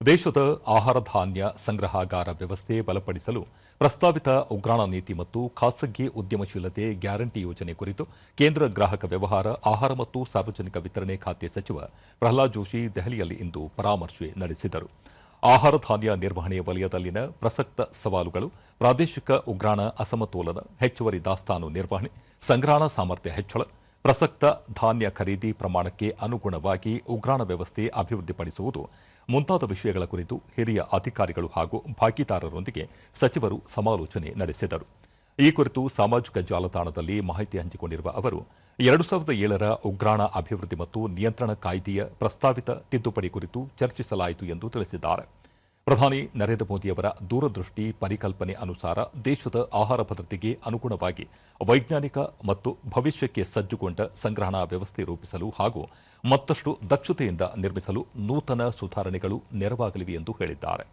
ದೇಶದ ಆಹಾರ ಧಾನ್ಯ ಸಂಗ್ರಹಾಗಾರ ವ್ಯವಸ್ಥೆ ಬಲಪಡಿಸಲು ಪ್ರಸ್ತಾವಿತ ಉಗ್ರಾಣ ನೀತಿ ಮತ್ತು ಖಾಸಗಿ ಉದ್ಯಮಶೀಲತೆ ಗ್ಯಾರಂಟಿ ಯೋಜನೆ ಕುರಿತು ಕೇಂದ್ರ ಗ್ರಾಹಕ ವ್ಯವಹಾರ ಆಹಾರ ಮತ್ತು ಸಾರ್ವಜನಿಕ ವಿತರಣೆ ಖಾತೆ ಸಚಿವ ಪ್ರಹ್ಲಾದ್ ಜೋಶಿ ದೆಹಲಿಯಲ್ಲಿ ಇಂದು ಪರಾಮರ್ಶೆ ನಡೆಸಿದರು. ಆಹಾರ ಧಾನ್ಯ ನಿರ್ವಹಣೆ ವಲಯದಲ್ಲಿನ ಪ್ರಸಕ್ತ ಸವಾಲುಗಳು, ಪ್ರಾದೇಶಿಕ ಉಗ್ರಾಣ ಅಸಮತೋಲನ, ಹೆಚ್ಚುವರಿ ದಾಸ್ತಾನು ನಿರ್ವಹಣೆ, ಸಂಗ್ರಹಣಾ ಸಾಮರ್ಥ್ಯ ಹೆಚ್ಚಳ, ಪ್ರಸಕ್ತ ಧಾನ್ಯ ಖರೀದಿ ಪ್ರಮಾಣಕ್ಕೆ ಅನುಗುಣವಾಗಿ ಉಗ್ರಾಣ ವ್ಯವಸ್ಥೆ ಅಭಿವೃದ್ಧಿಪಡಿಸುವುದು ಮುಂತಾದ ವಿಷಯಗಳ ಕುರಿತು ಹಿರಿಯ ಅಧಿಕಾರಿಗಳು ಹಾಗೂ ಭಾಗಿದಾರರೊಂದಿಗೆ ಸಚಿವರು ಸಮಾಲೋಚನೆ ನಡೆಸಿದರು. ಈ ಕುರಿತು ಸಾಮಾಜಿಕ ಜಾಲತಾಣದಲ್ಲಿ ಮಾಹಿತಿ ಹಂಚಿಕೊಂಡಿರುವ ಅವರು 2007ರ ಉಗ್ರಾಣ ಅಭಿವೃದ್ಧಿ ಮತ್ತು ನಿಯಂತ್ರಣ ಕಾಯ್ದೆಯ ಪ್ರಸ್ತಾವಿತ ತಿದ್ದುಪಡಿ ಕುರಿತು ಚರ್ಚಿಸಲಾಯಿತು ಎಂದು ತಿಳಿಸಿದ್ದಾರೆ. ಪ್ರಧಾನಿ ನರೇಂದ್ರ ಮೋದಿಯವರ ದೂರದೃಷ್ಟಿ ಪರಿಕಲ್ಪನೆ ಅನುಸಾರ ದೇಶದ ಆಹಾರ ಭದ್ರತೆಗೆ ಅನುಗುಣವಾಗಿ ವೈಜ್ಞಾನಿಕ ಮತ್ತು ಭವಿಷ್ಯಕ್ಕೆ ಸಜ್ಜುಗೊಂಡ ಸಂಗ್ರಹಣಾ ವ್ಯವಸ್ಥೆ ರೂಪಿಸಲು ಹಾಗೂ ಮತ್ತಷ್ಟು ದಕ್ಷತೆಯಿಂದ ನಿರ್ಮಿಸಲು ನೂತನ ಸುಧಾರಣೆಗಳು ನೆರವಾಗಲಿವೆ ಎಂದು ಹೇಳಿದ್ದಾರೆ.